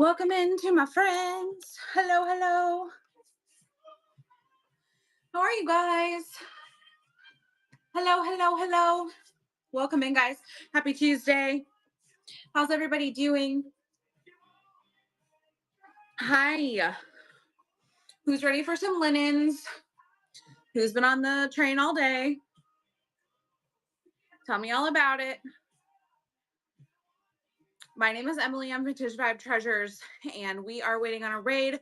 Welcome into my friends. Hello, hello. How are you guys? Hello, hello, hello. Welcome in, guys. Happy Tuesday. How's everybody doing? Hi. Who's ready for some linens? Who's been on the train all day? Tell me all about it. My name is Emily. I'm Vintage Vibe Treasures, and we are waiting on a raid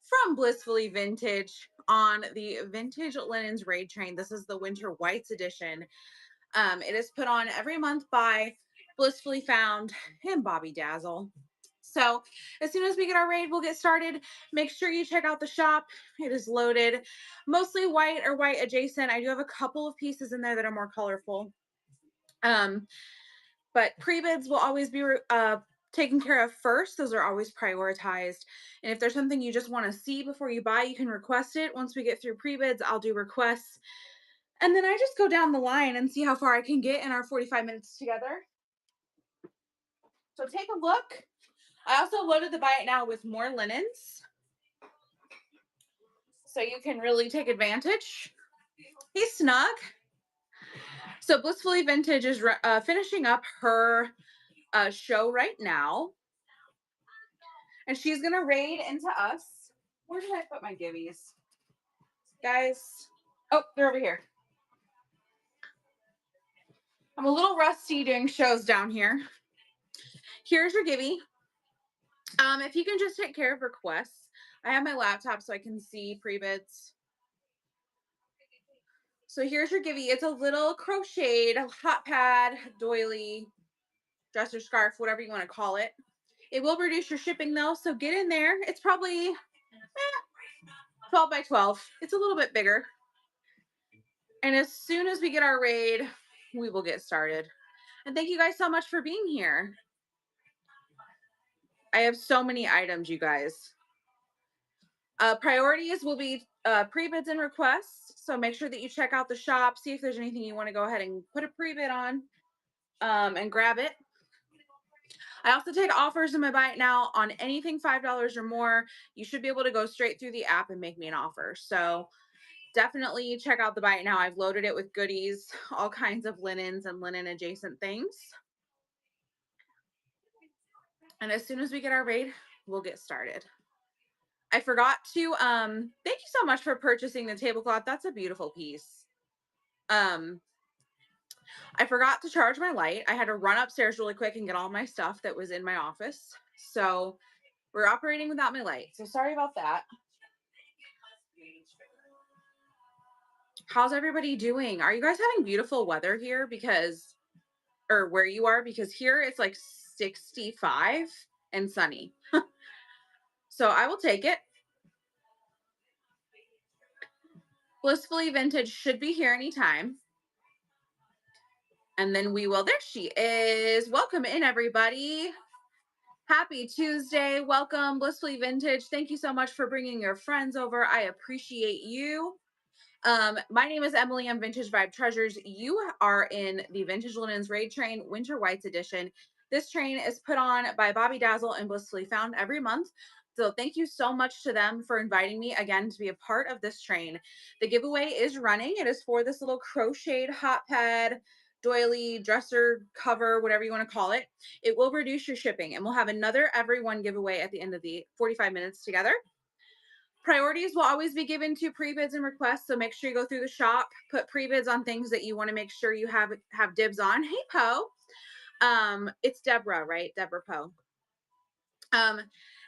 from Blissfully Vintage on the Vintage Linens Raid Train. This is the Winter Whites edition. It is put on every month by Blissfully Found and Bobby Dazzle. So as soon as we get our raid, we'll get started. Make sure you check out the shop. It is loaded, mostly white or white adjacent. I do have a couple of pieces in there that are more colorful. But pre-bids will always be taken care of first. Those are always prioritized. And if there's something you just want to see before you buy, you can request it. Once we get through pre-bids, I'll do requests. And then I just go down the line and see how far I can get in our 45 minutes together. So take a look. I also loaded the buy it now with more linens, so you can really take advantage. He's snug. So Blissfully Vintage is finishing up her show right now, and she's gonna raid into us. Where did I put my gibbies, guys? Oh, they're over here. I'm a little rusty doing shows down here. Here's your gibby. If you can just take care of requests. I have my laptop so I can see pre-bids. So here's your gibby. It's a little crocheted hot pad, doily, dresser scarf, whatever you want to call it. It will reduce your shipping though, so get in there. It's probably 12 by 12. It's a little bit bigger. And as soon as we get our raid, we will get started. And thank you guys so much for being here. I have so many items, you guys. Priorities will be pre-bids and requests. So make sure that you check out the shop, see if there's anything you want to go ahead and put a pre-bid on and grab it. I also take offers in my buy it now on anything $5 or more. You should be able to go straight through the app and make me an offer. So definitely check out the buy it now. I've loaded it with goodies, all kinds of linens and linen adjacent things. And as soon as we get our raid, we'll get started. I forgot to thank you so much for purchasing the tablecloth. That's a beautiful piece. I forgot to charge my light. I had to run upstairs really quick and get all my stuff that was in my office. So we're operating without my light. So sorry about that. How's everybody doing? Are you guys having beautiful weather here? Because, or where you are? Because here it's like 65 and sunny. So I will take it. Blissfully Vintage should be here anytime. And then we will, there she is. Welcome in, everybody. Happy Tuesday. Welcome, Blissfully Vintage. Thank you so much for bringing your friends over. I appreciate you. My name is Emily. I'm Vintage Vibe Treasures. You are in the Vintage Linens Raid Train Winter Whites Edition. This train is put on by Bobby Dazzle and Blissfully Found every month. So thank you so much to them for inviting me again to be a part of this train. The giveaway is running. It is for this little crocheted hot pad, doily, dresser cover, whatever you want to call it. It will reduce your shipping, and we'll have another everyone giveaway at the end of the 45 minutes together. Priorities will always be given to pre-bids and requests, so make sure you go through the shop, put pre-bids on things that you want to make sure you have dibs on. Hey, Poe. It's Deborah, right? Deborah Poe.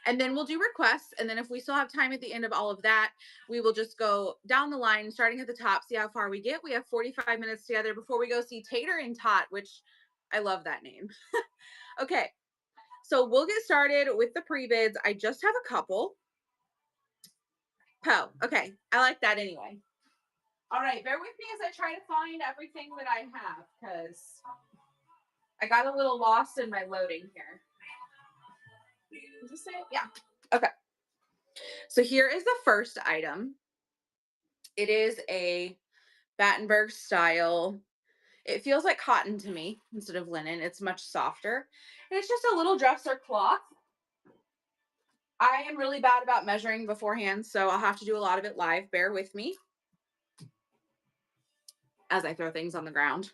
And then we'll do requests, and then if we still have time at the end of all of that, we will just go down the line, starting at the top, see how far we get. We have 45 minutes together before we go see Tater and Tot, which I love that name. Okay, so we'll get started with the pre-bids. I just have a couple. Poe. Okay, I like that anyway. All right, bear with me as I try to find everything that I have, because I got a little lost in my loading here. Is this it? Yeah. Okay. So here is the first item. It is a Battenberg style. It feels like cotton to me instead of linen. It's much softer. And it's just a little dresser cloth. I am really bad about measuring beforehand, so I'll have to do a lot of it live. Bear with me as I throw things on the ground.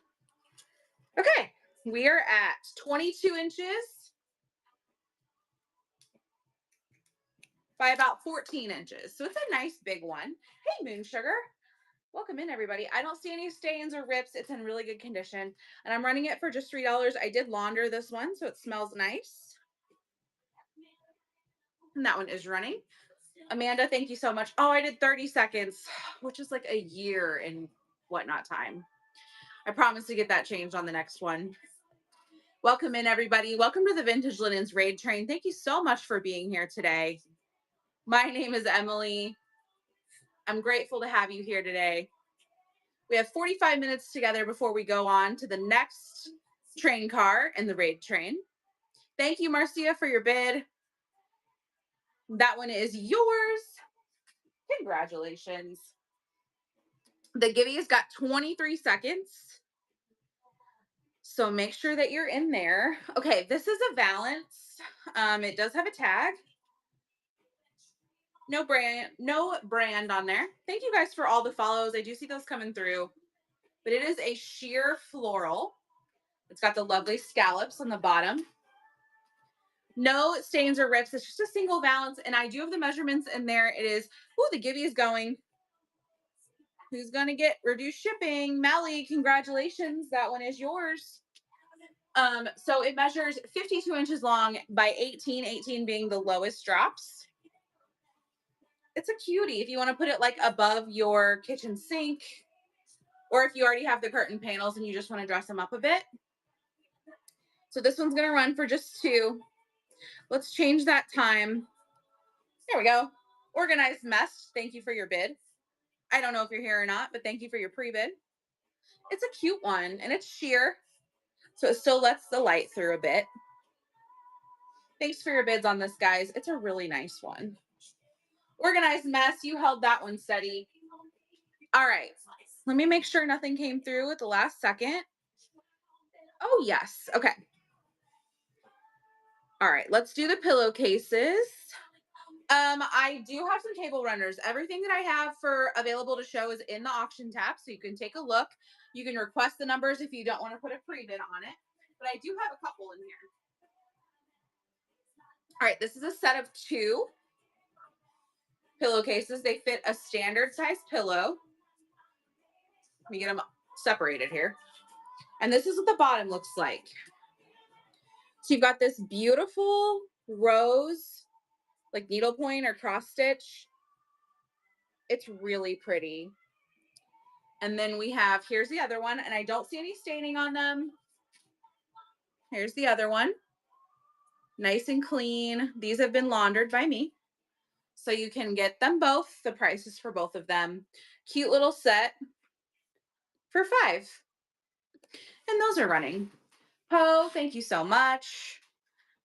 Okay, we are at 22 inches by about 14 inches. So it's a nice big one. Hey, Moon Sugar. Welcome in, everybody. I don't see any stains or rips. It's in really good condition. And I'm running it for just $3. I did launder this one, so it smells nice. And that one is running. Amanda, thank you so much. Oh, I did 30 seconds, which is like a year and whatnot time. I promise to get that changed on the next one. Welcome in, everybody. Welcome to the Vintage Linens Raid Train. Thank you so much for being here today. My name is Emily. I'm grateful to have you here today. We have 45 minutes together before we go on to the next train car in the Raid Train. Thank you, Marcia, for your bid. That one is yours. Congratulations. The Gibby's got 23 seconds. So make sure that you're in there. Okay, this is a Valance. It does have a tag. No brand on there. Thank you guys for all the follows. I do see those coming through. But it is a sheer floral. It's got the lovely scallops on the bottom. No stains or rips. It's just a single Valance. And I do have the measurements in there. It is, oh, the Gibby is going. Who's going to get reduced shipping? Melly, congratulations. That one is yours. So it measures 52 inches long by 18, 18 being the lowest drops. It's a cutie if you want to put it like above your kitchen sink, or if you already have the curtain panels and you just want to dress them up a bit. So this one's going to run for just 2. Let's change that time. There we go. Organized Mess. Thank you for your bid. I don't know if you're here or not, but thank you for your pre-bid. It's a cute one and it's sheer, so it still lets the light through a bit. Thanks for your bids on this, guys. It's a really nice one. Organized Mess, you held that one steady. All right. Let me make sure nothing came through at the last second. Oh, yes. Okay. All right. Let's do the pillowcases. I do have some table runners. Everything that I have for available to show is in the auction tab, so you can take a look. You can request the numbers if you don't want to put a pre-bid on it, but I do have a couple in here. All right, this is a set of 2 pillowcases. They fit a standard size pillow. Let me get them separated here. And this is what the bottom looks like. So you've got this beautiful rose, like needlepoint or cross stitch. It's really pretty. And then we have, here's the other one, and I don't see any staining on them. Here's the other one. Nice and clean. These have been laundered by me. So you can get them both. The prices for both of them. Cute little set for $5. And those are running. Poe, thank you so much.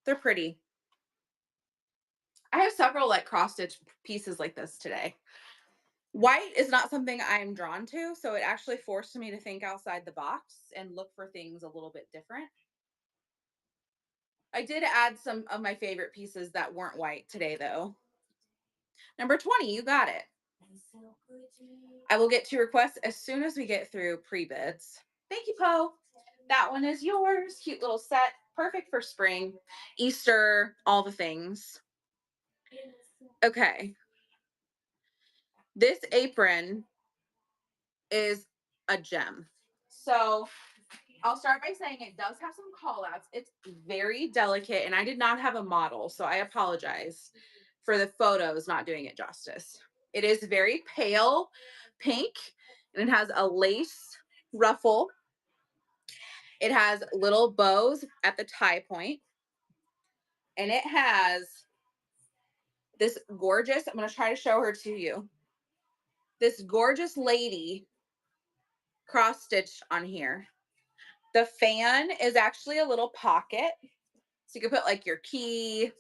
They're pretty. I have several like cross stitch pieces like this today. White is not something I'm drawn to, so it actually forced me to think outside the box and look for things a little bit different. I did add some of my favorite pieces that weren't white today, though. Number 20, you got it. I will get to requests as soon as we get through pre-bids. Thank you, Poe. That one is yours. Cute little set. Perfect for spring, Easter, all the things. Okay. This apron is a gem. So I'll start by saying it does have some call outs. It's very delicate, and I did not have a model, so I apologize for the photos not doing it justice. It is very pale pink, and it has a lace ruffle. It has little bows at the tie point, and it has this gorgeous, I'm going to try to show her to you, this gorgeous lady cross stitched on here. The fan is actually a little pocket, so you can put like your key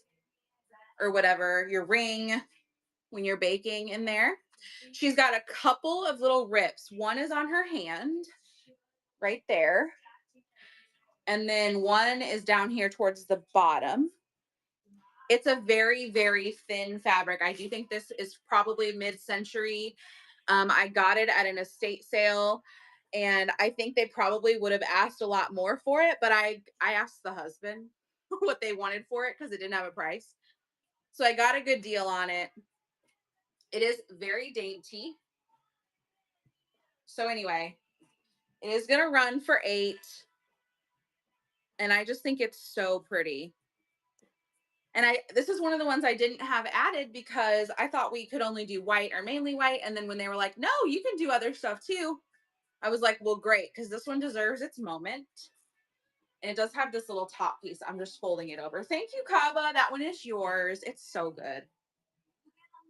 or whatever, your ring when you're baking in there. She's got a couple of little rips. One is on her hand right there. And then one is down here towards the bottom. It's a very, very thin fabric. I do think this is probably mid-century. I got it at an estate sale, and I think they probably would have asked a lot more for it, but I asked the husband what they wanted for it because it didn't have a price. So I got a good deal on it. It is very dainty. So anyway, it is gonna run for 8, and I just think it's so pretty. And this is one of the ones I didn't have added because I thought we could only do white or mainly white. And then when they were like, no, you can do other stuff too, I was like, well, great, because this one deserves its moment. And it does have this little top piece. I'm just folding it over. Thank you, Kava. That one is yours. It's so good.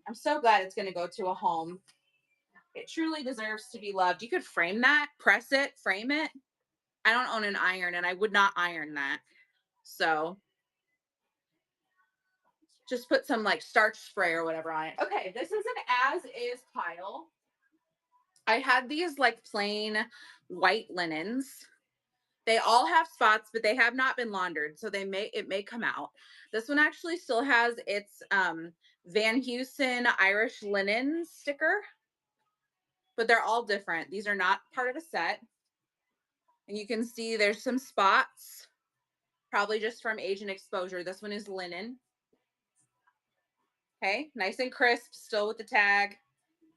I'm so glad it's going to go to a home. It truly deserves to be loved. You could frame that, press it, frame it. I don't own an iron and I would not iron that. So just put some like starch spray or whatever on it. Okay, this is an as is pile. I had these like plain white linens. They all have spots, but they have not been laundered, so it may come out. This one actually still has its Van Heusen Irish linen sticker, but they're all different. These are not part of a set. And you can see there's some spots, probably just from age and exposure. This one is linen. Okay, nice and crisp, still with the tag.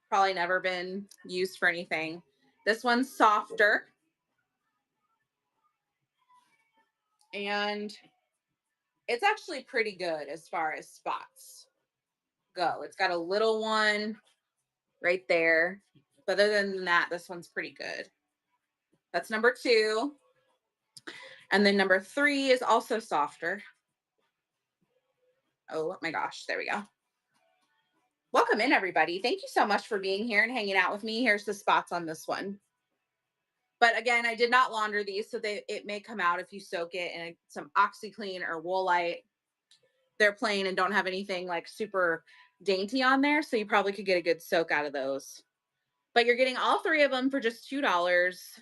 Probably never been used for anything. This one's softer. And it's actually pretty good as far as spots go. It's got a little one right there. But other than that, this one's pretty good. That's number 2. And then number 3 is also softer. Oh my gosh, there we go. Welcome in, everybody. Thank you so much for being here and hanging out with me. Here's the spots on this one. But again, I did not launder these, so it may come out if you soak it in some OxyClean or Woolite. They're plain and don't have anything like super dainty on there, so you probably could get a good soak out of those. But you're getting all 3 of them for just $2.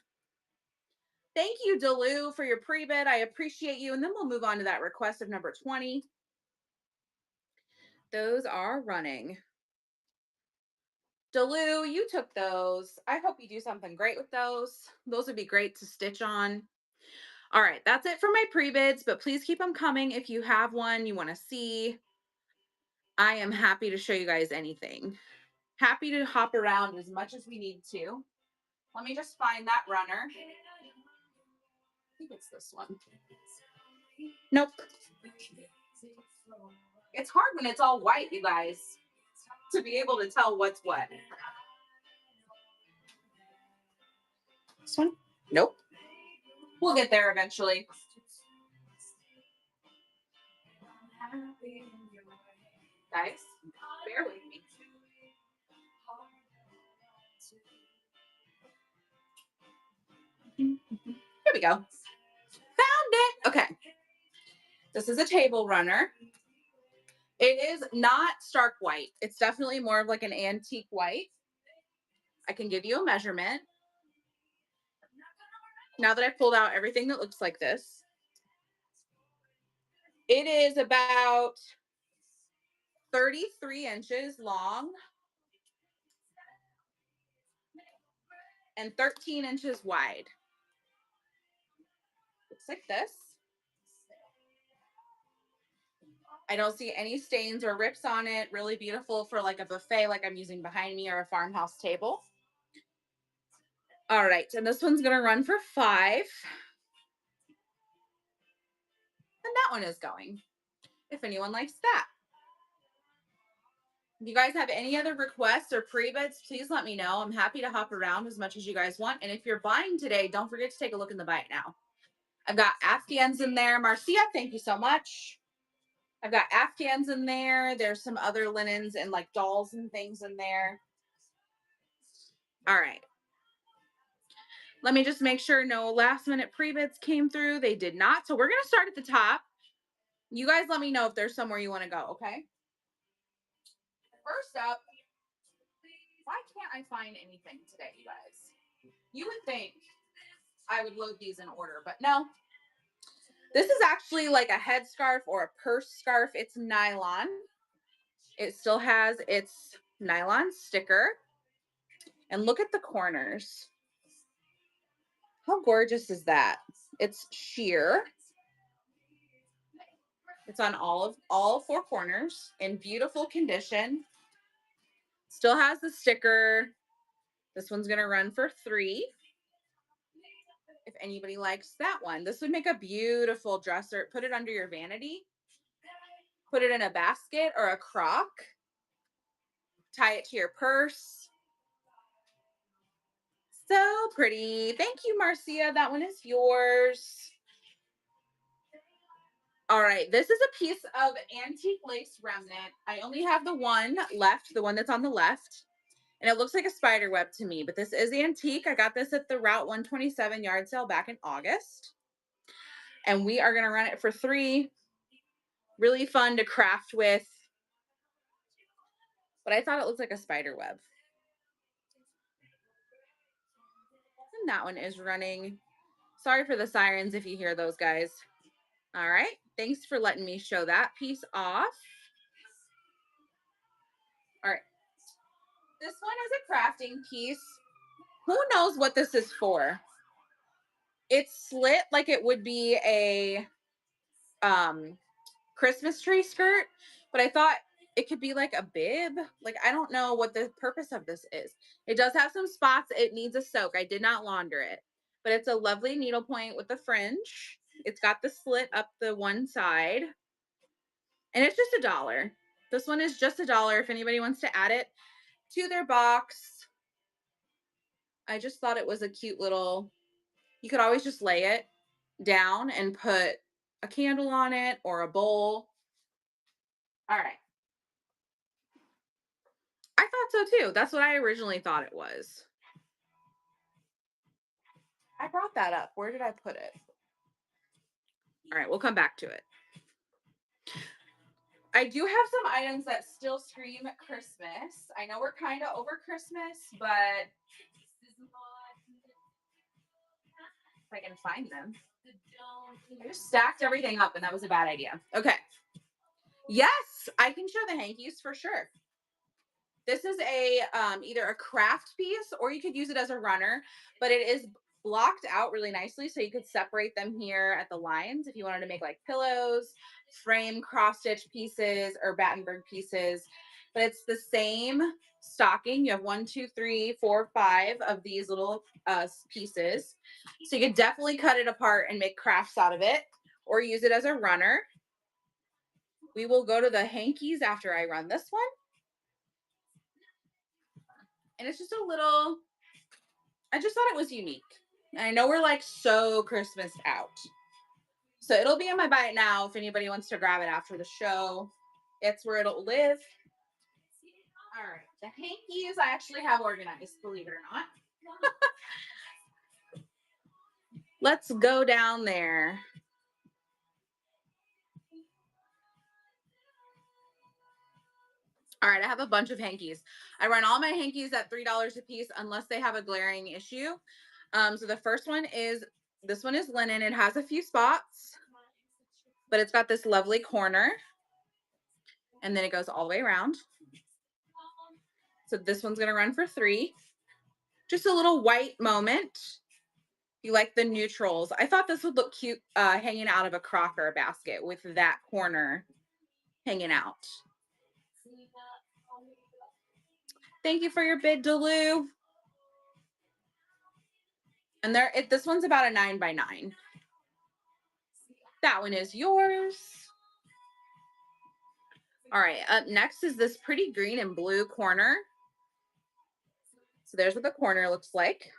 Thank you, Delu, for your pre-bid. I appreciate you. And then we'll move on to that request of number 20. Those are running. Delu, you took those. I hope you do something great with those. Those would be great to stitch on. All right, that's it for my pre-bids, but please keep them coming if you have one you want to see. I am happy to show you guys anything. Happy to hop around as much as we need to. Let me just find that runner. I think it's this one. Nope. It's hard when it's all white, you guys, to be able to tell what's what. This one? Nope. We'll get there eventually. Guys, bear with me. Here we go. Found it. Okay. This is a table runner. It is not stark white. It's definitely more of like an antique white. I can give you a measurement. Now that I've pulled out everything that looks like this, it is about 33 inches long and 13 inches wide. Looks like this. I don't see any stains or rips on it. Really beautiful for like a buffet like I'm using behind me or a farmhouse table. All right, and this one's gonna run for 5. And that one is going, if anyone likes that. If you guys have any other requests or pre-bids, please let me know. I'm happy to hop around as much as you guys want. And if you're buying today, don't forget to take a look in the Buy It Now. I've got Afghans in there. Marcia, thank you so much. I've got Afghans in there. There's some other linens and like dolls and things in there. All right. Let me just make sure no last minute pre-bids came through. They did not. So we're going to start at the top. You guys let me know if there's somewhere you want to go, okay? First up, why can't I find anything today, you guys? You would think I would load these in order, but no. This is actually like a headscarf or a purse scarf. It's nylon. It still has its nylon sticker. And look at the corners. How gorgeous is that? It's sheer. It's on all four corners in beautiful condition. Still has the sticker. This one's going to run for $3. If anybody likes that one, this would make a beautiful dresser. Put it under your vanity. Put it in a basket or a crock. Tie it to your purse. So pretty. Thank you, Marcia. That one is yours. All right, this is a piece of antique lace remnant. I only have the one left, the one that's on the left. And it looks like a spider web to me, but this is antique. I got this at the Route 127 yard sale back in August. And we are going to run it for $3. Really fun to craft with. But I thought it looked like a spider web. And that one is running. Sorry for the sirens if you hear those, guys. All right. Thanks for letting me show that piece off. All right. This one is a crafting piece. Who knows what this is for? It's slit like it would be a Christmas tree skirt, but I thought it could be like a bib. Like, I don't know what the purpose of this is. It does have some spots. It needs a soak. I did not launder it, but it's a lovely needlepoint with the fringe. It's got the slit up the one side, and it's just $1. This one is just $1 if anybody wants to add it to their box. I just thought it was a cute little, you could always just lay it down and put a candle on it or a bowl. All right. I thought so too. That's what I originally thought it was. I brought that up. Where did I put it? All right, we'll come back to it. I do have some items that still scream Christmas. I know we're kind of over Christmas, but if I can find them. I just stacked everything up and that was a bad idea. Okay. Yes, I can show the hankies for sure. This is a either a craft piece or you could use it as a runner, but it is blocked out really nicely. So you could separate them here at the lines if you wanted to make like pillows, frame cross stitch pieces or Battenberg pieces. But it's the same stocking. You have 1, 2, 3, 4, 5 of these little pieces. So you could definitely cut it apart and make crafts out of it or use it as a runner. We will go to the hankies after I run this one. And it's just a little, I just thought it was unique. And I know we're like so Christmas out. So it'll be in my buy it now if anybody wants to grab it after the show. It's where it'll live. All right. The hankies I actually have organized, believe it or not. Let's go down there. All right, I have a bunch of hankies. I run all my hankies at $3 a piece unless they have a glaring issue. So the first one is, this one is linen. It has a few spots, but it's got this lovely corner. And then it goes all the way around. So this one's going to run for $3. Just a little white moment. You like the neutrals. I thought this would look cute hanging out of a crocker basket with that corner hanging out. Thank you for your bid, Delu. And this one's about a 9x9. That one is yours. All right, up next is this pretty green and blue corner. So there's what the corner looks like.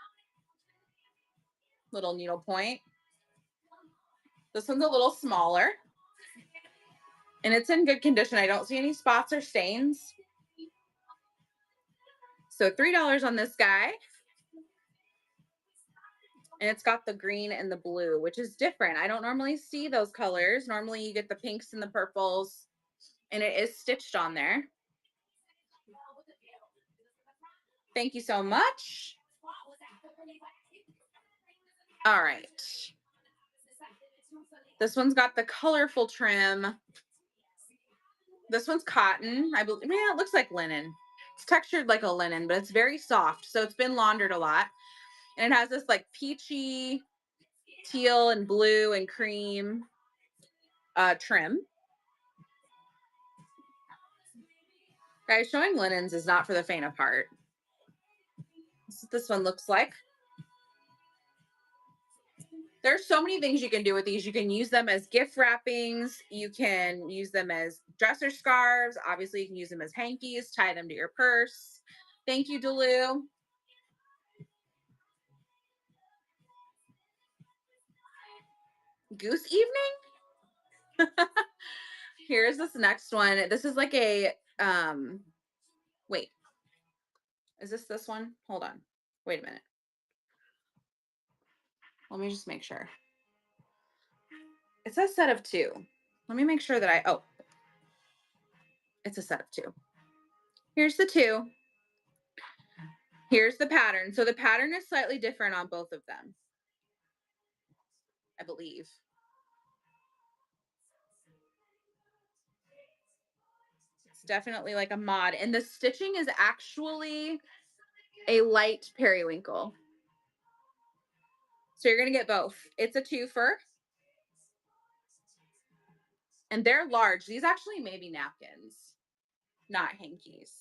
Little needle point. This one's a little smaller. And it's in good condition. I don't see any spots or stains. So $3 on this guy. And it's got the green and the blue, which is different. I don't normally see those colors. Normally you get the pinks and the purples. And it is stitched on there. Thank you so much. All right. This one's got the colorful trim. This one's cotton. I believe, yeah, it looks like linen. It's textured like a linen, but it's very soft. So it's been laundered a lot. And it has this like peachy, teal and blue and cream trim. Guys, showing linens is not for the faint of heart. This is what this one looks like. There's so many things you can do with these. You can use them as gift wrappings. You can use them as dresser scarves. Obviously, you can use them as hankies, tie them to your purse. Thank you, Delu. Goose evening? Here's this next one. This is like a, wait, is this one? Hold on. Wait a minute. Let me just make sure. It's a set of two. Let me make sure that oh, it's a set of two. Here's the two. Here's the pattern. So the pattern is slightly different on both of them, I believe. It's definitely like a mod. And the stitching is actually a light periwinkle. So you're going to get both. It's a twofer. And they're large. These actually may be napkins, not hankies.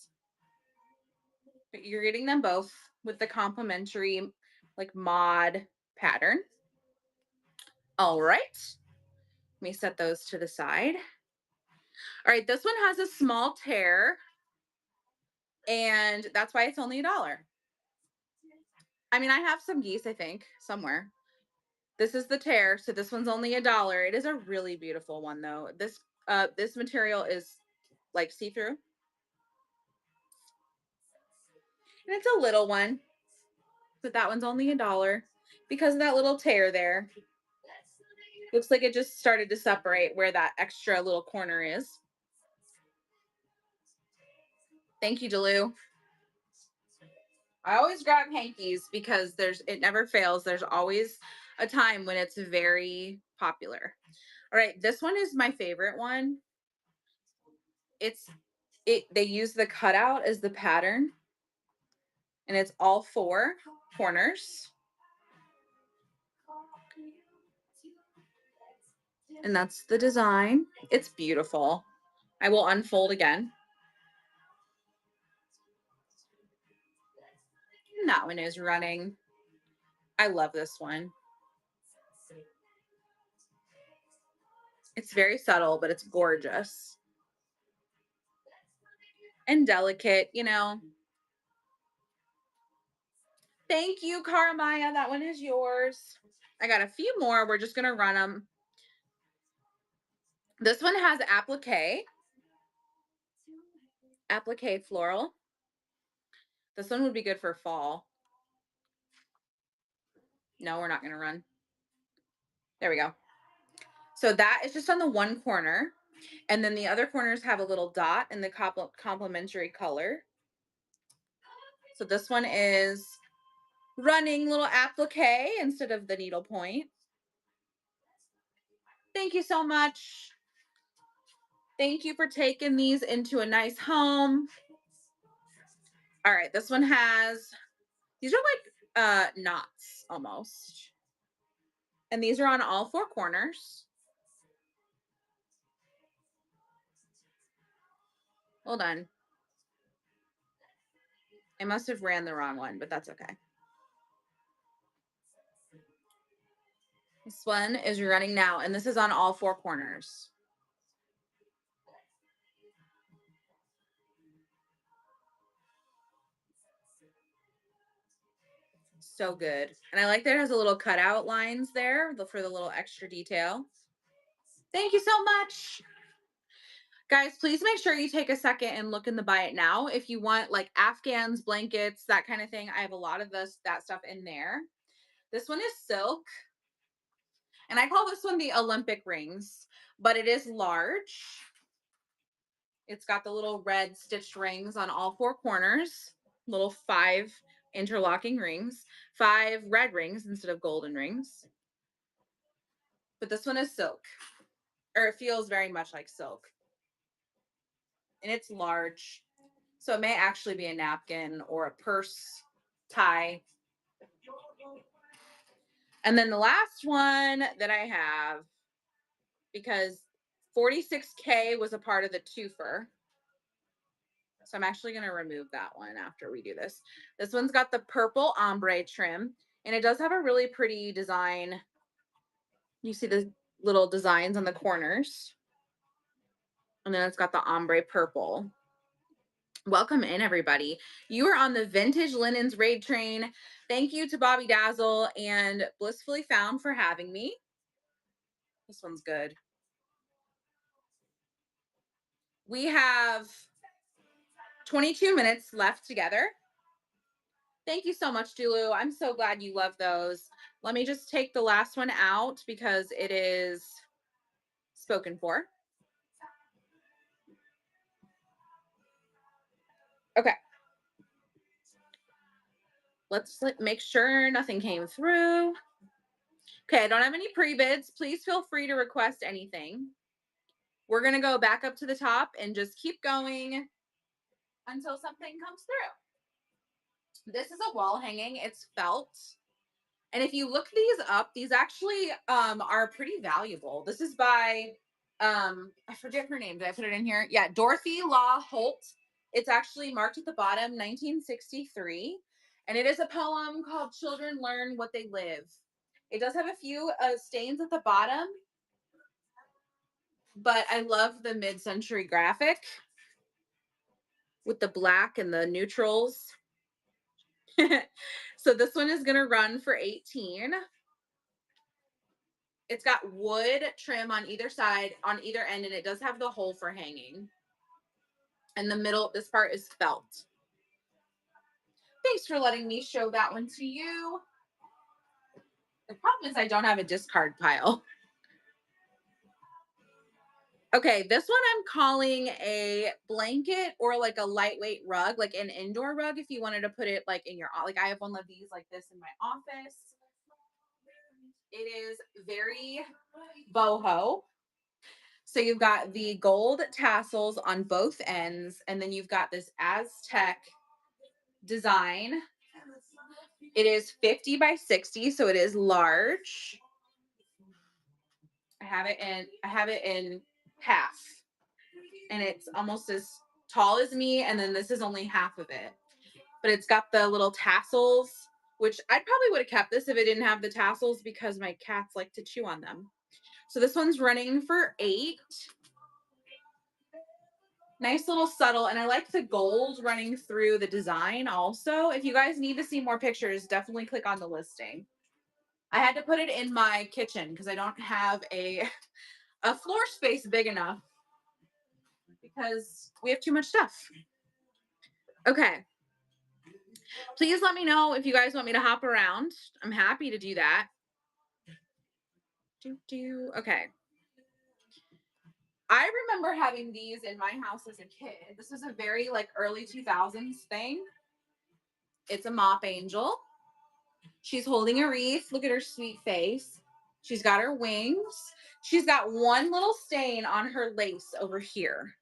But you're getting them both with the complimentary like mod pattern. All right. Let me set those to the side. All right, this one has a small tear, and that's why it's only $1. I mean, I have some geese, I think, somewhere. This is the tear, so this one's only $1. It is a really beautiful one, though. This material is like see-through, and it's a little one, but that one's only $1 because of that little tear there. Looks like it just started to separate where that extra little corner is. Thank you, Delu. I always grab hankies because it never fails. There's always a time when it's very popular. All right, this one is my favorite one. They use the cutout as the pattern, and it's all four corners. And that's the design. It's beautiful. I will unfold again. And that one is running. I love this one. It's very subtle, but it's gorgeous. And delicate, you know. Thank you, Karamaya. That one is yours. I got a few more. We're just going to run them. This one has applique floral. This one would be good for fall. No, we're not going to run. There we go. So that is just on the one corner. And then the other corners have a little dot in the complementary color. So this one is running little applique instead of the needle point. Thank you so much. Thank you for taking these into a nice home. All right, this one has, these are like knots almost. And these are on all four corners. Hold on. I must have ran the wrong one, but that's okay. This one is running now, and this is on all four corners. So good. And I like that it has a little cutout lines there for the little extra detail. Thank you so much. Guys, please make sure you take a second and look in the buy it now. If you want like Afghans, blankets, that kind of thing, I have a lot of that stuff in there. This one is silk. And I call this one the Olympic rings, but it is large. It's got the little red stitched rings on all four corners, little 5 interlocking rings, 5 red rings instead of golden rings. but this one is silk, or it feels very much like silk, and it's large. So it may actually be a napkin or a purse tie. And then the last one that I have, because 46K was a part of the twofer. So I'm actually going to remove that one after we do this. This one's got the purple ombre trim, and it does have a really pretty design. You see the little designs on the corners. And then it's got the ombre purple. Welcome in, everybody. You are on the Vintage Linens Raid Train. Thank you to Bobby Dazzle and Blissfully Found for having me. This one's good. We have 22 minutes left together. Thank you so much, Dulu. I'm so glad you love those. Let me just take the last one out because it is spoken for. Okay. Let's make sure nothing came through. Okay, I don't have any pre-bids. Please feel free to request anything. We're going to go back up to the top and just keep going until something comes through. This is a wall hanging. It's felt. And if you look these up, these actually are pretty valuable. This is by, I forget her name. Did I put it in here? Yeah, Dorothy Law Holt. It's actually marked at the bottom, 1963. And it is a poem called Children Learn What They Live. It does have a few stains at the bottom, but I love the mid-century graphic with the black and the neutrals. So this one is going to run for 18. It's got wood trim on either side, on either end, and it does have the hole for hanging. And the middle, this part is felt. Thanks for letting me show that one to you. The problem is I don't have a discard pile. Okay, this one I'm calling a blanket or like a lightweight rug, like an indoor rug if you wanted to put it like in your, like I have one of these like this in my office. It is very boho. So you've got the gold tassels on both ends, and then you've got this Aztec design. It is 50 by 60, so it is large. I have it in half. And it's almost as tall as me, and then this is only half of it. But it's got the little tassels, which I probably would have kept this if it didn't have the tassels because my cats like to chew on them. So this one's running for 8. Nice little subtle, and I like the gold running through the design also. If you guys need to see more pictures, definitely click on the listing. I had to put it in my kitchen because I don't have a floor space big enough because we have too much stuff. Okay. Please let me know if you guys want me to hop around. I'm happy to do that. Okay. I remember having these in my house as a kid. This was a very like early 2000s thing. It's a mop angel. She's holding a wreath. Look at her sweet face. She's got her wings. She's got one little stain on her lace over here.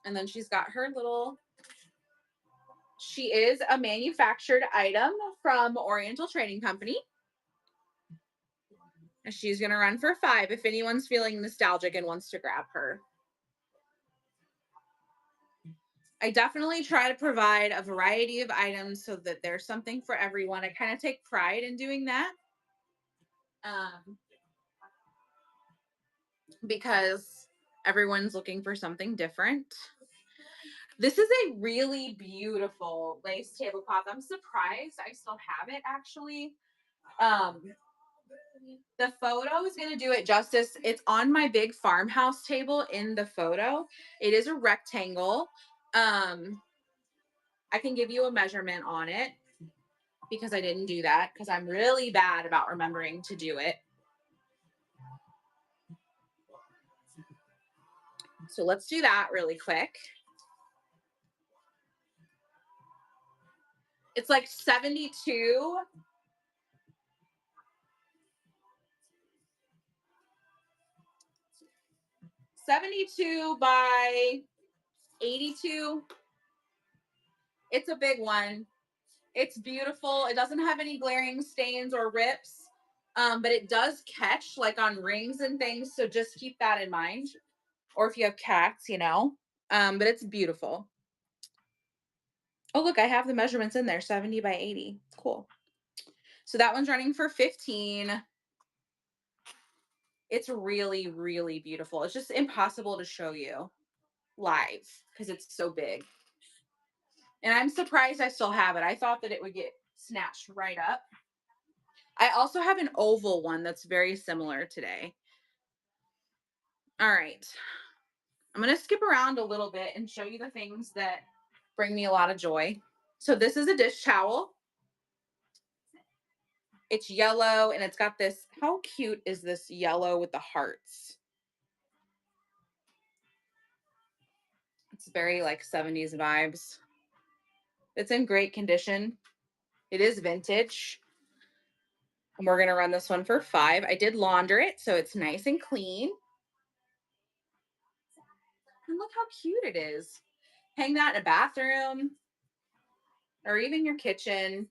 And then she's got her little, she is a manufactured item from Oriental Trading Company. And she's going to run for 5 if anyone's feeling nostalgic and wants to grab her. I definitely try to provide a variety of items so that there's something for everyone. I kind of take pride in doing that. Because everyone's looking for something different. This is a really beautiful lace tablecloth. I'm surprised I still have it actually. The photo is going to do it justice. It's on my big farmhouse table in the photo. It is a rectangle. I can give you a measurement on it because I didn't do that because I'm really bad about remembering to do it. So let's do that really quick. It's like 72. 72 by 82. It's a big one. It's beautiful. It doesn't have any glaring stains or rips, but it does catch like on rings and things. So just keep that in mind. Or if you have cats, you know. But it's beautiful. Oh, look, I have the measurements in there, 70 by 80. Cool. So that one's running for 15. It's really, really beautiful. It's just impossible to show you live because it's so big. And I'm surprised I still have it. I thought that it would get snatched right up. I also have an oval one that's very similar today. All right. I'm going to skip around a little bit and show you the things that bring me a lot of joy. So this is a dish towel. It's yellow and it's got this, how cute is this yellow with the hearts? It's very like 70s vibes. It's in great condition. It is vintage. And we're going to run this one for 5. I did launder it, so it's nice and clean. And look how cute it is. Hang that in a bathroom or even your kitchen.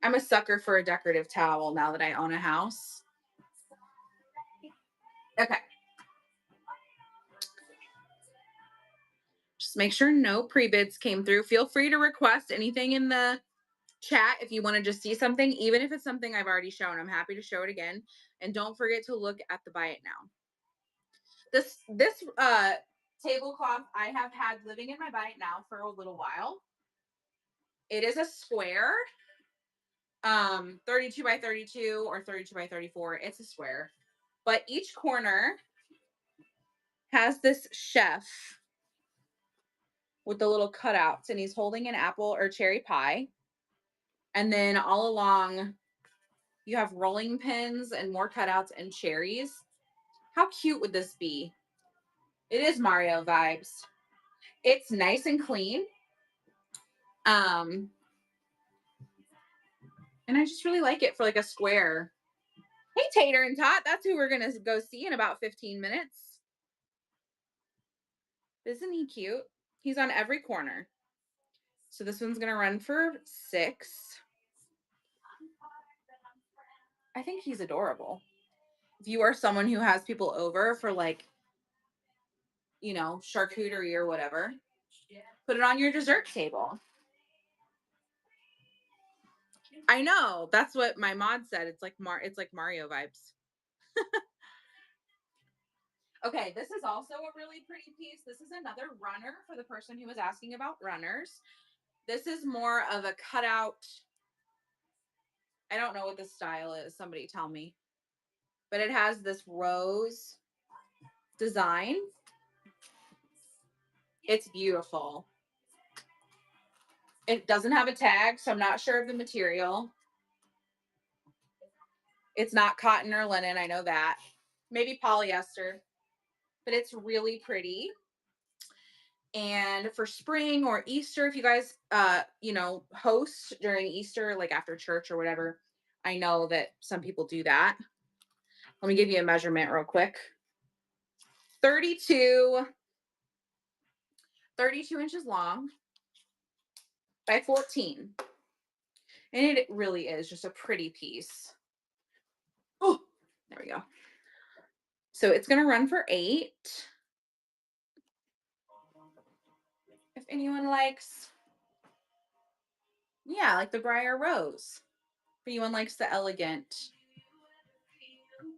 I'm a sucker for a decorative towel now that I own a house. Okay. Just make sure no pre-bids came through. Feel free to request anything in the chat if you want to just see something, even if it's something I've already shown. I'm happy to show it again. And don't forget to look at the buy it now. This tablecloth I have had living in my buy it now for a little while. It is a square, 32 by 32 or 32 by 34. It's a square, but each corner has this chef with the little cutouts, and he's holding an apple or cherry pie. And then all along, you have rolling pins and more cutouts and cherries. How cute would this be? It is Mario vibes. It's nice and clean. And I just really like it for like a square. Hey, Tater and Tot, that's who we're going to go see in about 15 minutes. Isn't he cute? He's on every corner. So this one's going to run for 6. I think he's adorable. If you are someone who has people over for like, you know, charcuterie or whatever, put it on your dessert table. I know. That's what my mod said. It's like Mario vibes. Okay, this is also a really pretty piece. This is another runner for the person who was asking about runners. This is more of a cutout. I don't know what the style is. Somebody tell me. But it has this rose design. It's beautiful. It doesn't have a tag, so I'm not sure of the material. It's not cotton or linen. I know that. Maybe polyester. But it's really pretty. And for spring or Easter, if you guys, you know, host during Easter, like after church or whatever, I know that some people do that. Let me give you a measurement real quick. 32 inches long by 14. And it really is just a pretty piece. Oh, there we go. So it's going to run for 8. If anyone likes, yeah, like the Briar Rose. If anyone likes the elegant.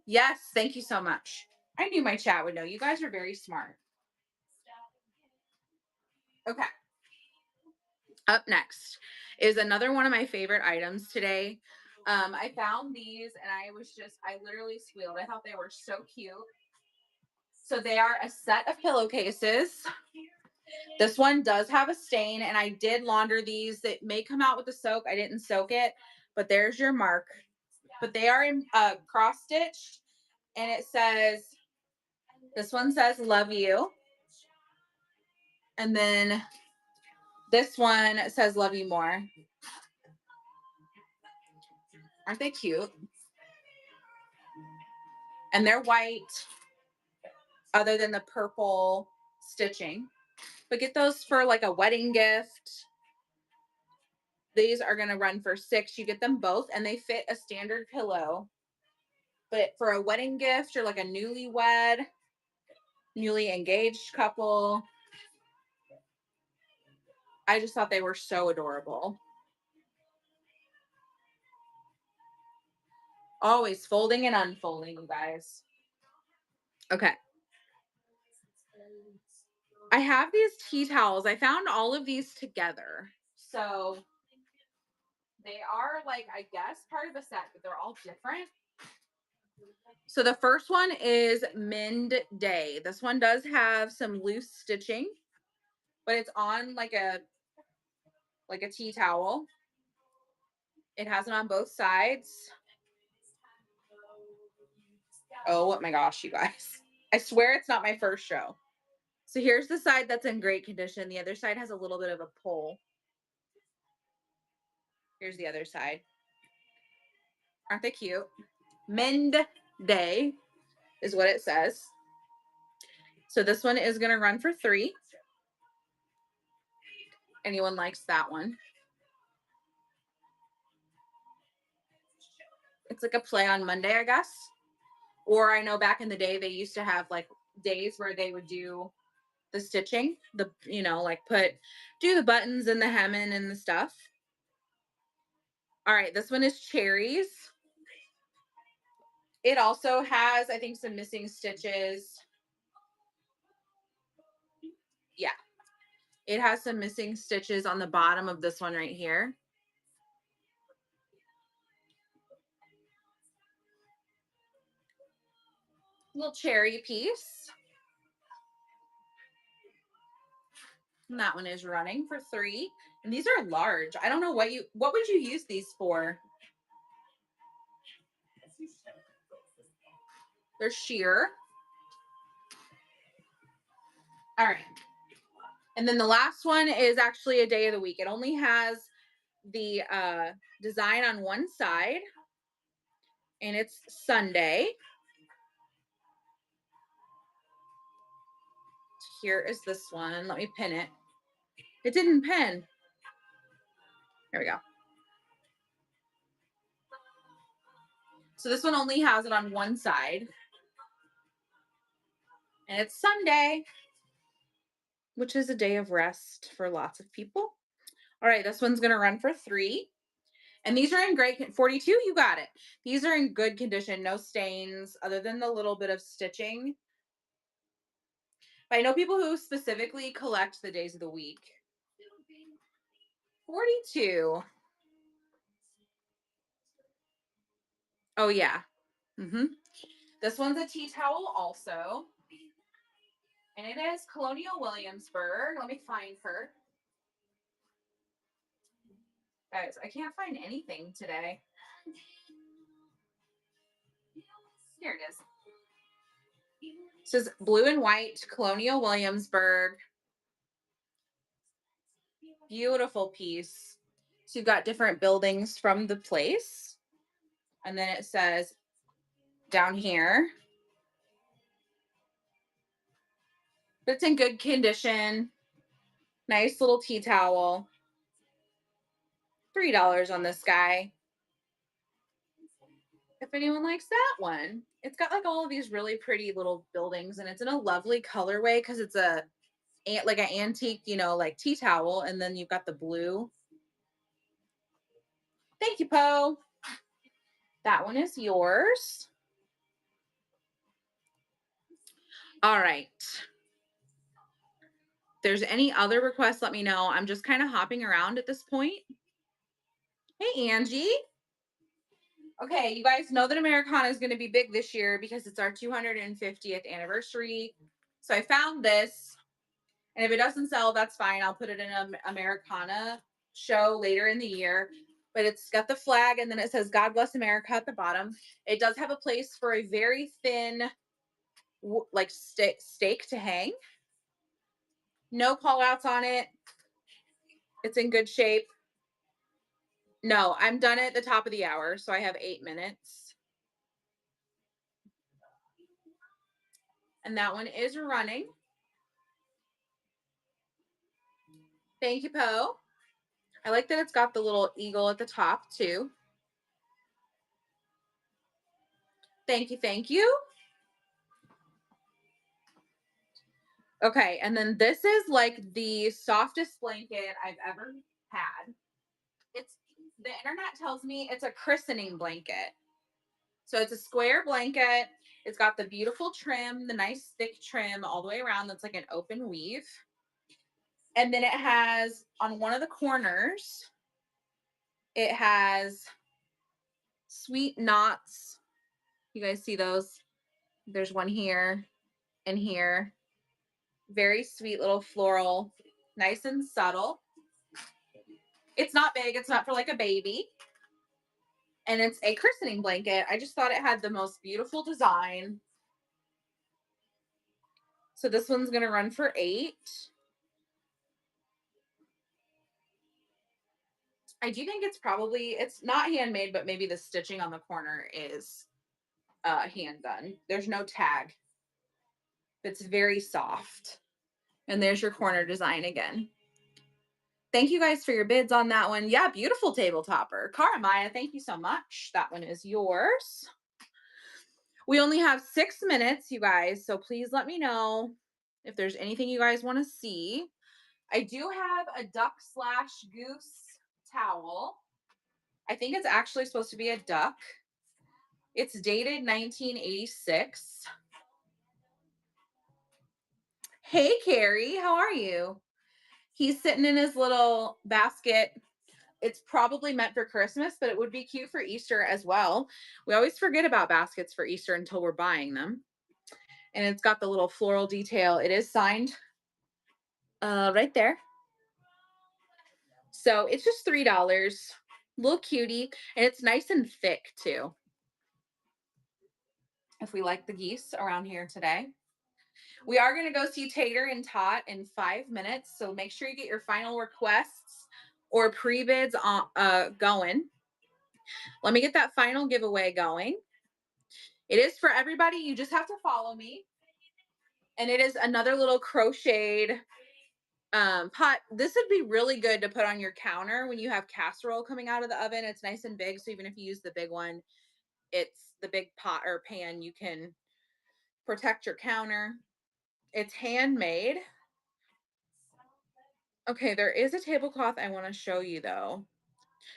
Yes, thank you so much. I knew my chat would know. You guys are very smart. Okay. Up next is another one of my favorite items today. I found these and I literally squealed. I thought they were so cute. So they are a set of pillowcases. This one does have a stain and I did launder these. It may come out with the soak. I didn't soak it, but there's your mark. But they are in cross stitched and it says, this one says love you. And then this one says love you more. Aren't they cute? And they're white. other than the purple stitching. But get those for like a wedding gift. These are going to run for $6. You get them both and they fit a standard pillow. But for a wedding gift or like a newlywed, newly engaged couple, I just thought they were so adorable. Always folding and unfolding, you guys. Okay. I have these tea towels. I found all of these together. So they are like, I guess, part of a set, but they're all different. So the first one is Mend Day. This one does have some loose stitching, but it's on like a tea towel. It has it on both sides. Oh my gosh, you guys. I swear it's not my first show. So here's the side that's in great condition. The other side has a little bit of a pull. Here's the other side. Aren't they cute? Mend Day is what it says. So this one is going to run for $3. Anyone likes that one? It's like a play on Monday, I guess. Or I know back in the day, they used to have like days where they would do the stitching, like do the buttons and the hemming and the stuff. All right, this one is Cherries. It also has, I think, some missing stitches. Yeah. It has some missing stitches on the bottom of this one right here. Little cherry piece. And that one is running for $3. And these are large. I don't know what would you use these for? They're sheer. All right. And then the last one is actually a day of the week. It only has the design on one side, and it's Sunday. Here is this one. Let me pin it. It didn't pin. Here we go. So this one only has it on one side. And it's Sunday, which is a day of rest for lots of people. All right, this one's going to run for $3. And these are in great 42. You got it. These are in good condition, no stains other than the little bit of stitching. But I know people who specifically collect the days of the week. 42. Oh yeah. This one's a tea towel also. And it is Colonial Williamsburg. Let me find her. Guys, I can't find anything today. Here it is. It says blue and white, Colonial Williamsburg. Beautiful piece. So you've got different buildings from the place. And then it says down here, it's in good condition. Nice little tea towel. $3 on this guy. If anyone likes that one. It's got like all of these really pretty little buildings, and it's in a lovely colorway because it's like an antique, like tea towel, and then you've got the blue. Thank you, Poe. That one is yours. All right. If there's any other requests, let me know. I'm just kind of hopping around at this point. Hey, Angie. Okay, you guys know that Americana is going to be big this year because it's our 250th anniversary. So I found this, and if it doesn't sell, that's fine. I'll put it in an Americana show later in the year. But it's got the flag, and then it says God Bless America at the bottom. It does have a place for a very thin, like stake to hang. No call outs on it. It's in good shape. No, I'm done at the top of the hour, so I have 8 minutes. And that one is running. Thank you, Poe. I like that it's got the little eagle at the top too. Thank you, thank you. Okay, and then this is like the softest blanket I've ever had. It's the internet tells me it's a christening blanket. So it's a square blanket. It's got the beautiful trim, the nice thick trim all the way around that's like an open weave. And then it has on one of the corners, it has sweet knots. You guys see those? There's one here and here. Very sweet little floral, nice and subtle. It's not big, it's not for like a baby. And it's a christening blanket. I just thought it had the most beautiful design. So this one's going to run for $8. I do think it's not handmade, but maybe the stitching on the corner is hand done. There's no tag. It's very soft. And there's your corner design again. Thank you guys for your bids on that one. Yeah, beautiful table topper. Cara Maya, thank you so much. That one is yours. We only have 6 minutes, you guys, so please let me know if there's anything you guys want to see. I do have a duck/goose towel. I think it's actually supposed to be a duck. It's dated 1986. Hey, Carrie, how are you? He's sitting in his little basket. It's probably meant for Christmas, but it would be cute for Easter as well. We always forget about baskets for Easter until we're buying them. And it's got the little floral detail. It is signed right there. So it's just $3. Little cutie. And it's nice and thick too. If we like the geese around here today. We are going to go see Tater and Tot in 5 minutes. So make sure you get your final requests or pre-bids going. Let me get that final giveaway going. It is for everybody. You just have to follow me. And it is another little crocheted pot. This would be really good to put on your counter when you have casserole coming out of the oven. It's nice and big. So even if you use the big one, it's the big pot or pan, you can protect your counter. It's handmade. Okay, there is a tablecloth I want to show you though.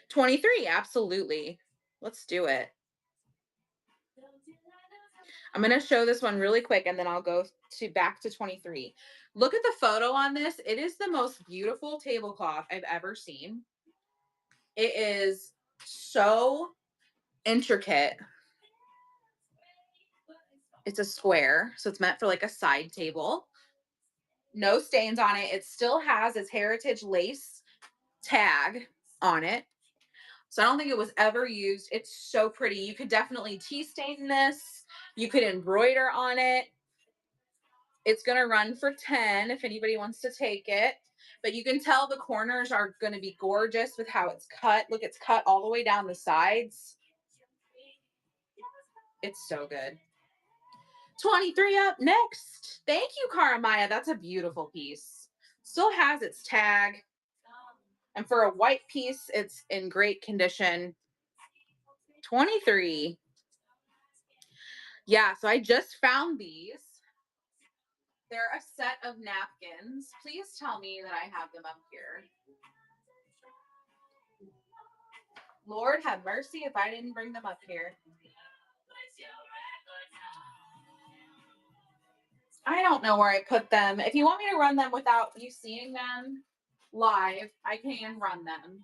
23, absolutely. Let's do it. I'm going to show this one really quick and then I'll go back to 23. Look at the photo on this. It is the most beautiful tablecloth I've ever seen. It is so intricate. It's a square, so it's meant for like a side table. No stains on it. It still has its heritage lace tag on it. So I don't think it was ever used. It's so pretty. You could definitely tea stain this. You could embroider on it. It's going to run for 10 if anybody wants to take it. But you can tell the corners are going to be gorgeous with how it's cut. Look, it's cut all the way down the sides. It's so good. 23 up next. Thank you, Cara Maya. That's a beautiful piece. Still has its tag. And for a white piece, it's in great condition. 23. Yeah, so I just found these. They're a set of napkins. Please tell me that I have them up here. Lord have mercy if I didn't bring them up here. I don't know where I put them. If you want me to run them without you seeing them live, I can run them.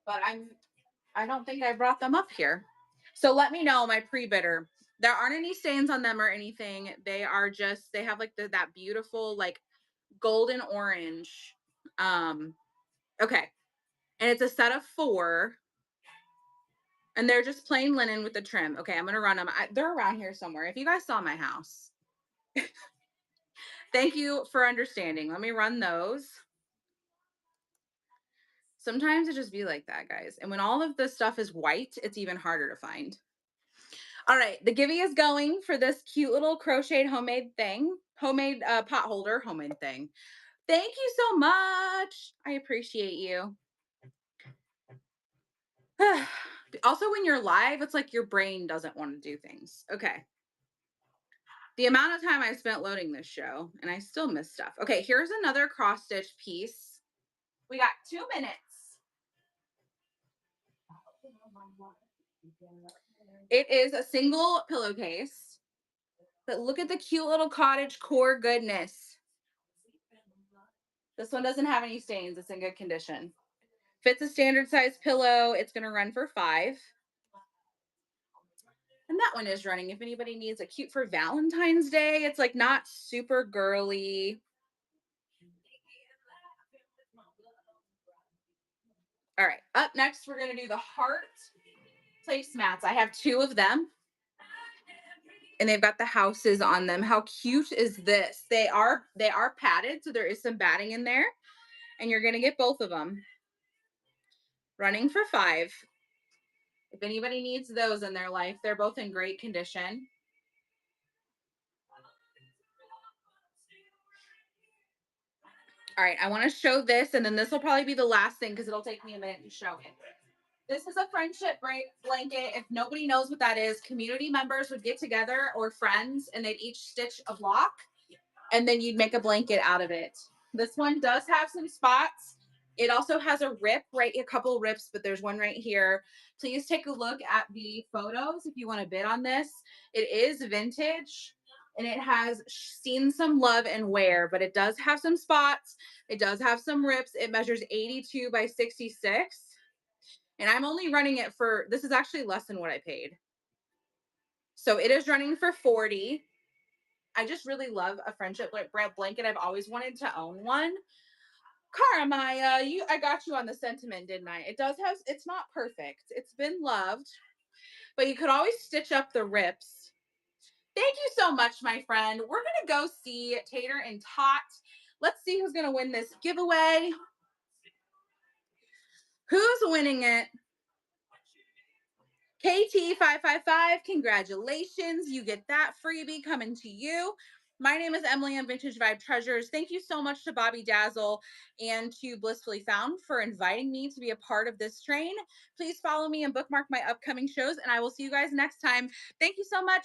But I don't think I brought them up here. So let me know, my pre-bidder. There aren't any stains on them or anything. They are just, they have like that beautiful like golden orange. Okay. And it's a set of 4. And they're just plain linen with the trim. Okay, I'm going to run them. They're around here somewhere. If you guys saw my house. Thank you for understanding. Let me run those. Sometimes it just be like that, guys. And when all of this stuff is white, it's even harder to find. All right, the Givey is going for this cute little crocheted homemade thing, homemade pot holder, homemade thing. Thank you so much. I appreciate you. Also, when you're live, it's like your brain doesn't want to do things. Okay. The amount of time I spent loading this show, and I still miss stuff. Okay, here's another cross stitch piece. We got 2 minutes. It is a single pillowcase, but look at the cute little cottage core goodness. This one doesn't have any stains. It's in good condition. Fits a standard size pillow. It's going to run for 5. And that one is running. If anybody needs a cute for Valentine's Day, it's like not super girly. All right, up next, we're going to do the heart placemats. I have 2 of them, and they've got the houses on them. How cute is this? They are padded, so there is some batting in there, and you're going to get both of them. Running for 5. If anybody needs those in their life, they're both in great condition. All right, I want to show this, and then this will probably be the last thing because it'll take me a minute to show it. This is a friendship blanket. If nobody knows what that is, community members would get together or friends, and they'd each stitch a block, and then you'd make a blanket out of it. This one does have some spots. It also has a rip, right? A couple rips, but there's one right here. Please take a look at the photos if you want to bid on this. It is vintage, and it has seen some love and wear, but it does have some spots. It does have some rips. It measures 82 by 66. And I'm only running it for, this is actually less than what I paid. So it is running for 40. I just really love a friendship blanket. I've always wanted to own one. Cara Maya, I got you on the sentiment, didn't I? It does have, it's not perfect. It's been loved, but you could always stitch up the rips. Thank you so much, my friend. We're gonna go see Tater and Tot. Let's see who's gonna win this giveaway. Who's winning it? KT555, congratulations. You get that freebie coming to you. My name is Emily and Vintage Vibe Treasures. Thank you so much to Bobby Dazzle and to Blissfully Found for inviting me to be a part of this train. Please follow me and bookmark my upcoming shows, and I will see you guys next time. Thank you so much.